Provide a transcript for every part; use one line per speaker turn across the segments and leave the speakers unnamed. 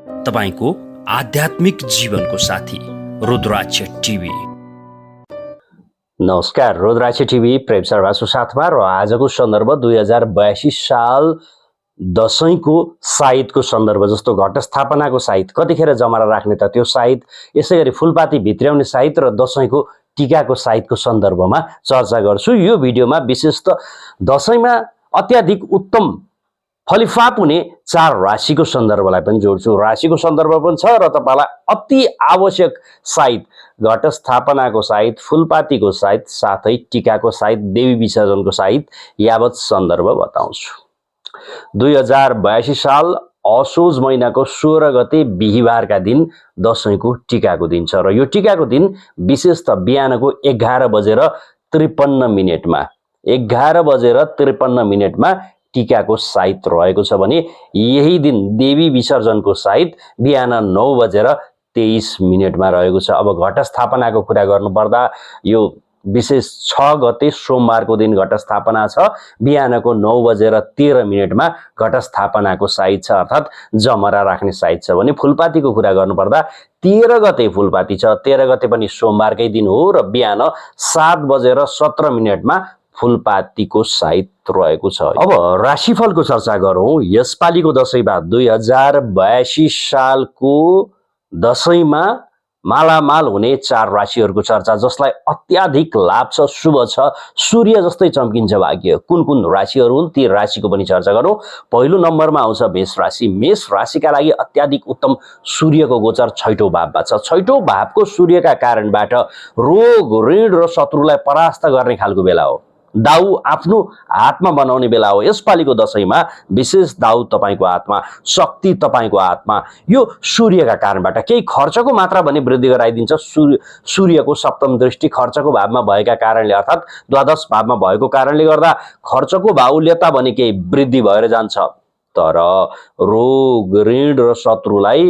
तपाईको आध्यात्मिक जीवनको साथी रुद्राक्ष टिभी।
नमस्कार, रुद्राक्ष टिभी प्रेम सर्वासु साथमा र आजको सन्दर्भ 2082 साल दशैंको साइतको सन्दर्भ जस्तो घटस्थापनाको साइत कतिखेर जमरा राख्ने त त्यो साइत, यसैगरी फुलपाती भित्र्याउने साइत र दशैंको टीकाको साइतको सन्दर्भमा चर्चा गर्छु। यो भिडियोमा विशेष त दशैंमा अत्याधिक उत्तम फलिफाप हुने 4 राशिको सन्दर्भलाई पनि जोड्छु। राशिको सन्दर्भ पनि छ र तपाईलाई अति आवश्यक साइत, घटस्थापनाको साइत, फुलपातीको साइत, साथै टीकाको साइत, देवी विसर्जनको साइत यावत सन्दर्भ बताउँछु। 2082 साल असोज महिनाको 16 गते बिहीबारका दिन दशैंको टीकाको दिन छ र यो टीकाको दिन विशेष त बिहानको 11 बजेर 53 मिनेटमा 11 बजेर 53 मिनेटमा टीकाको साइत रहेको छ भने यही दिन देवी विसर्जनको साइत बिहान 9 बजेर 23 मिनेटमा रहेको छ। अब घटस्थापनाको कुरा गर्नुपर्दा यो विशेष 6 गते सोमबारको दिन घटस्थापना छ, बिहानको 9 बजेर 13 मिनेटमा घटस्थापनाको साइत छ, अर्थात् जमरा राख्ने साइत छ। भने फुलपातीको कुरा गर्नुपर्दा 13 गते फुलपाती छ, 13 गते पनि सोमबारकै दिन हो र बिहान 7 बजेर 17 मिनेटमा फुलपातीको साइत रहेको छ। अब राशिफलको चर्चा गरौँ। यसपालिको दशैंमा 2082 सालको दशैंमा मालामाल हुने 4 राशिहरूको चर्चा, जसलाई अत्याधिक लाभ छ, शुभ छ, सूर्य जस्तै चम्किन्छ भाग्य। कुन कुन राशिहरू हुन् ती राशिको पनि चर्चा गरौँ। पहिलो नम्बरमा आउँछ मेष राशि। मेष राशिका लागि अत्याधिक उत्तम सूर्यको गोचर 6औं भावमा छ। 6औं भावको सूर्यका कारणबाट रोग, ऋण र शत्रुलाई परास्त गर्ने खालको बेला हो। दाउ आफ्नो हातमा बनाउने बेला हो। यसपालिको दशैंमा विशेष दाउ तपाईको हातमा, शक्ति तपाईको हातमा। यो सूर्यका कारणबाट केही खर्चको मात्रा भने वृद्धि गराइदिन्छ। सूर्यको सप्तम दृष्टि खर्चको भावमा भएका कारणले, अर्थात् द्वादश भावमा भएको कारणले गर्दा खर्चको बाहुल्यता भने केही वृद्धि भएर जान्छ। तर रोग, ऋण र शत्रुलाई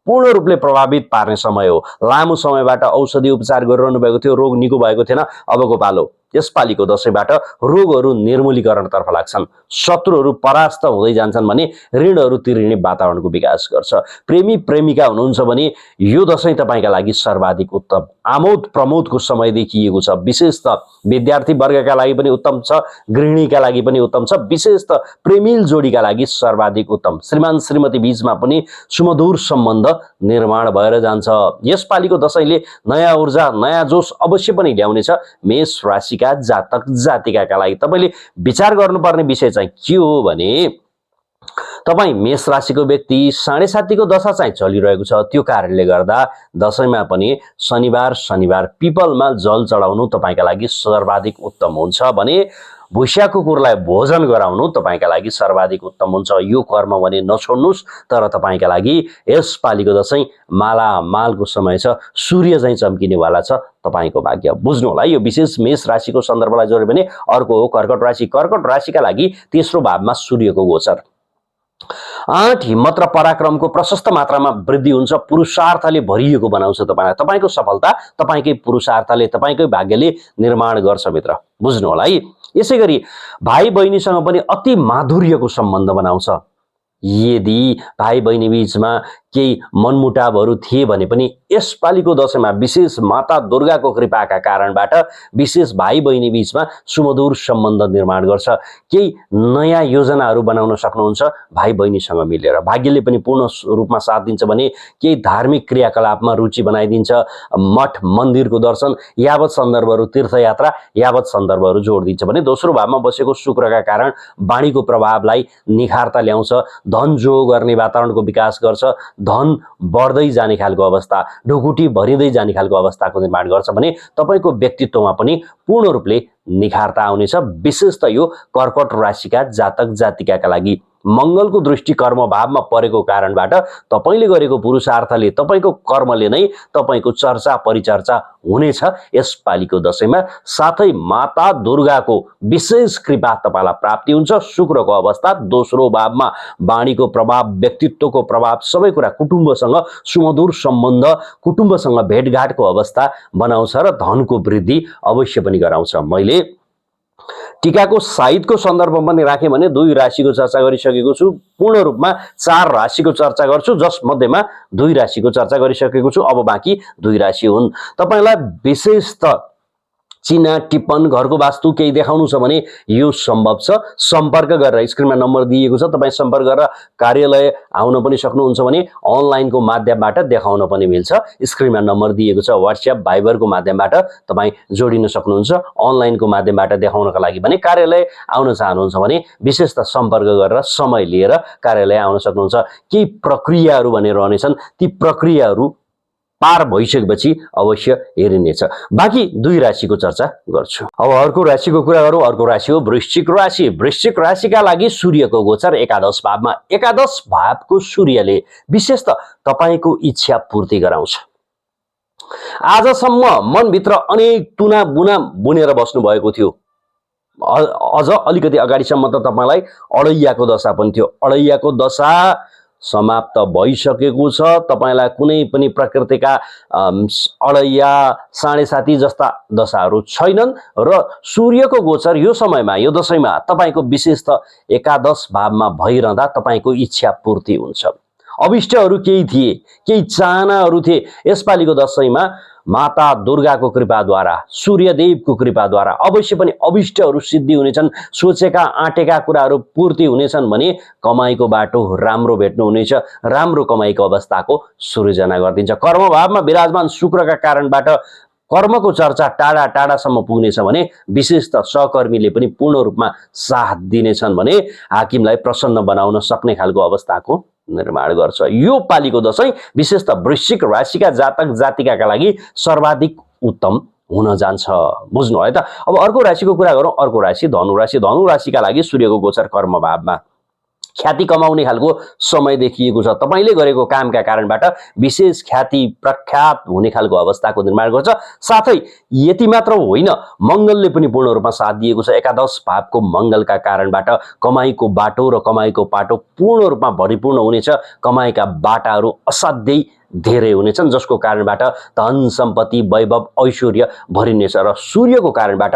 पूर्ण रूपले प्रभावित पार्ने समय हो। लामो समयबाट औषधि उपचार गरिरहनु भएको थियो, रोग निको भएको थिएन, अबको पालो। यसपालिको दशैंबाट रोगहरू निर्मूलीकरणतर्फ लाग्छन्, शत्रुहरू परास्त हुँदै जान्छन् भने ऋणहरू तिर्ने वातावरणको विकास गर्छ। प्रेमी प्रेमिका हुनुहुन्छ भने यो दशैं तपाईका लागि सर्वाधिक उत्तम आमोद प्रमोदको समय देखिएको छ। विशेष त विद्यार्थी वर्गका लागि पनि उत्तम छ, गृहिणीका लागि पनि उत्तम छ, विशेष त प्रेमिल जोडीका लागि सर्वाधिक उत्तम। श्रीमान श्रीमती बीचमा पनि सुमधुर सम्बन्ध निर्माण भएर जान्छ। यसपालिको दशैंले नयाँ ऊर्जा, नयाँ जोश अवश्य पनि ल्याउनेछ। मेष राशिका जातक जातिकाका लागि तपाईले विचार गर्नुपर्ने विषय चाहिँ के हो भने तपाई मेष राशिको व्यक्ति 7.5 को दशा चाहिँ चलिरहेको छ। त्यो कारणले गर्दा दशैंमा पनि शनिबार पिपलमा जल चढाउनु तपाईका लागि सर्वाधिक उत्तम हुन्छ भने भुस्या कुकुरलाई भोजन गराउनु तपाईका लागि सर्वाधिक उत्तम हुन्छ। यो कर्म भने नछोड्नुस्। तर तपाईका लागि यसपालिको दशैं मालामालको समय छ, सूर्य चाहिँ चम्किनेवाला छ। तपाईको भाग्य बुझ्नु होला। यो विशेष मेष राशिको सन्दर्भलाई जोड्यो भने अर्को हो कर्कट राशि। कर्कट राशिका लागि तेस्रो भावमा सूर्यको गोचर। आँट, हिम्मत र पराक्रमको प्रशस्त मात्रामा वृद्धि हुन्छ। पुरुषार्थले भरिएको बनाउँछ तपाईलाई। तपाईको सफलता तपाईकै पुरुषार्थले, तपाईकै भाग्यले निर्माण गर्छ मित्र, बुझ्नु होला है। यसैगरी भाइ बहिनीसँग पनि अति माधुर्यको सम्बन्ध बनाउँछ। यदि भाइ बहिनी बीचमा केही मनमुटावहरू थिए भने पनि यसपालिको दशैंमा विशेष माता दुर्गाको कृपाका कारणबाट विशेष भाइ बहिनी बीचमा सुमधुर सम्बन्ध निर्माण गर्छ। केही नयाँ योजनाहरू बनाउन सक्नुहुन्छ भाइ बहिनीसँग मिलेर। भाग्यले पनि पूर्ण रूपमा साथ दिन्छ भने केही धार्मिक क्रियाकलापमा रुचि बनाइदिन्छ। मठ मन्दिरको दर्शन यावत सन्दर्भहरू, तीर्थयात्रा यावत सन्दर्भहरू जोडिदिन्छ भने दोस्रो भावमा बसेको शुक्रका कारण वाणीको प्रभावलाई निखारता ल्याउँछ। धन जो गर्ने वातावरणको विकास गर्छ। धन बढ्दै जाने खालको अवस्था, ढुकुटी भरिँदै जाने खालको अवस्थाको निर्माण गर्छ भने तपाईको व्यक्तित्वमा पनि पूर्ण रूपले निखारता आउनेछ। विशेष त यो कर्कट राशिका जातक जातिकाका लागि मंगलको दृष्टि कर्म भावमा परेको कारणबाट तपाईले गरेको पुरुषार्थले, तपाईको कर्मले नै तपाईको चर्चा परिचर्चा हुनेछ यसपालिको दशैंमा। साथै माता दुर्गाको विशेष कृपा तपाईलाई प्राप्ति हुन्छ। शुक्रको अवस्था दोस्रो भावमा, वाणीको प्रभाव, व्यक्तित्वको प्रभाव, सबै कुरा कुटुम्बसँग सुमधुर सम्बन्ध, कुटुम्बसँग भेटघाटको अवस्था बनाउँछ र धनको वृद्धि अवश्य पनि गराउँछ। मैले टीकाको साहित्यको सन्दर्भमा पनि राखेँ भने 2 राशिको चर्चा गरिसकेको छु। पूर्ण रूपमा 4 राशिको चर्चा गर्छु, जस मध्येमा 2 राशिको चर्चा गरिसकेको छु। अब बाँकी 2 राशि हुन्। तपाईलाई विशेष त चिना टिप्पण घरको वास्तु केही देखाउनु छ भने यो सम्भव छ। सम्पर्क गरेर स्क्रिनमा नम्बर दिएको छ, तपाईँ सम्पर्क गरेर कार्यालय आउन पनि सक्नुहुन्छ भने अनलाइनको माध्यमबाट देखाउन पनि मिल्छ। स्क्रिनमा नम्बर दिएको छ, व्हाट्सएप भाइबरको माध्यमबाट तपाईँ जोडिन सक्नुहुन्छ। अनलाइनको माध्यमबाट देखाउनका लागि भने कार्यालय आउन चाहनुहुन्छ भने विशेष त सम्पर्क गरेर समय लिएर कार्यालय आउन सक्नुहुन्छ। केही प्रक्रियाहरू भने रहनेछन्, ती प्रक्रियाहरू पार भइसकेपछि अवश्य हेरिनेछ। बाँकी 2 राशिको चर्चा गर्छु। अब अर्को राशिको कुरा गरौँ। अर्को राशि हो वृश्चिक राशि। वृश्चिक राशिका लागि सूर्यको गोचर एकादश भावमा। एकादश भावको सूर्यले विशेष त तपाईको इच्छा पूर्ति गराउँछ। आजसम्म मनभित्र अनेक तुना बुना बुनेर बस्नु भएको थियो, अझ अलिकति अगाडिसम्म त तपाईलाई अडैयाको दशा पनि थियो। अडैयाको दशा समाप्त भइसकेको छ। तपाईलाई कुनै पनि प्रकृतिका अडैया साढे साती जस्ता दशाहरू छैनन् र सूर्यको गोचर यो समयमा, यो दशैंमा तपाईको विशेष त एकादश भावमा भइरहँदा तपाईको इच्छा पूर्ति हुन्छ। अभिष्टहरू केही थिए, केही चाहनाहरू थिए, यसपालिको दशैंमा माता दुर्गाको कृपाद्वारा, सूर्यदेवको कृपाद्वारा अवश्य पनि अभिष्टहरू सिद्धि हुनेछन्। सोचेका आँटेका कुराहरू पूर्ति हुनेछन् भने कमाईको बाटो राम्रो भेट्नु हुनेछ। राम्रो कमाईको अवस्थाको सृजना गरिदिन्छ। कर्मभावमा विराजमान शुक्रका कारणबाट कर्मको चर्चा टाढा टाढासम्म पुग्नेछ भने विशेष त सहकर्मीले पनि पूर्ण रूपमा साथ दिनेछन् भने हाकिमलाई प्रसन्न बनाउन सक्ने खालको अवस्थाको निर्माण गर्छ। यो पालिको दशैं विशेष त वृश्चिक राशिका जातक जातिकाका लागि सर्वाधिक उत्तम हुन जान्छ। बुझ्नु है त। अब अर्को राशिको कुरा गरौँ। अर्को राशि धनु राशि। धनु राशिका लागि सूर्यको गोचर कर्म भावमा। ख्याति कमाउने खालको समय देखिएको छ। तपाईले गरेको कामका कारणबाट विशेष ख्याति प्रख्यात हुने खालको अवस्थाको निर्माण गर्छ। साथै यति मात्र होइन, मंगलले पनि पूर्ण रूपमा साथ दिएको छ। एकादश भावको मंगलका कारणबाट कमाईको बाटो र कमाईको पाटो पूर्ण रूपमा भरिपूर्ण हुनेछ। कमाईका बाटाहरू असाध्यै धेरै हुनेछन्, जसको कारणबाट धन सम्पत्ति वैभव ऐश्वर्य भरिनेछ र सूर्यको कारणबाट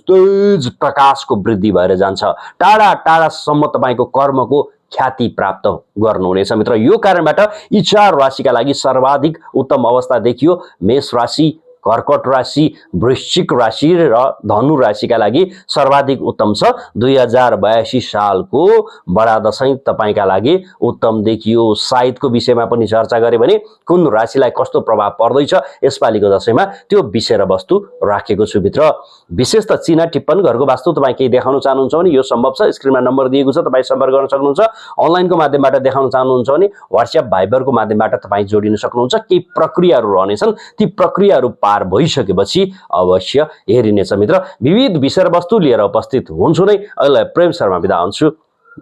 तेज प्रकाशको वृद्धि भएर जान्छ। टाढा टाढासम्म तपाईको कर्मको ख्याति प्राप्त गर्नुहुनेछ मित्र। यो कारणबाट यी 4 राशिका लागि सर्वाधिक उत्तम अवस्था देखियो। मेष राशि, कर्कट राशि, वृश्चिक राशि र धनु राशिका लागि सर्वाधिक उत्तम छ। 2082 सालको बडा दशैं तपाईका लागि उत्तम देखियो। साहित्यको विषयमा पनि चर्चा गरे भने कुन राशिलाई कस्तो प्रभाव पर्दैछ यसपालिको दशैंमा त्यो विषय र वस्तु राखेको छु भित्र। विशेष त चिना टिप्पण घरको वास्तु तपाईँ केही देखाउन चाहनुहुन्छ भने यो सम्भव छ। स्क्रिनमा नम्बर दिएको छ, तपाईँ सम्पर्क गर्न सक्नुहुन्छ। अनलाइनको माध्यमबाट देखाउन चाहनुहुन्छ भने व्हाट्सएप भाइबरको माध्यमबाट तपाईँ जोडिन सक्नुहुन्छ। केही प्रक्रियाहरू रहनेछन्, ती प्रक्रियाहरू पार भइसकेपछि अवश्य हेरिनेछ मित्र। विविध विषय र वस्तु लिएर उपस्थित हुन्छु नै। अहिले प्रेम शर्मा बिदा हुन्छु।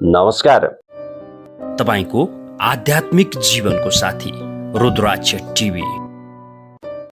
नमस्कार।
तपाईको आध्यात्मिक जीवनको साथी रुद्राक्ष टिभी।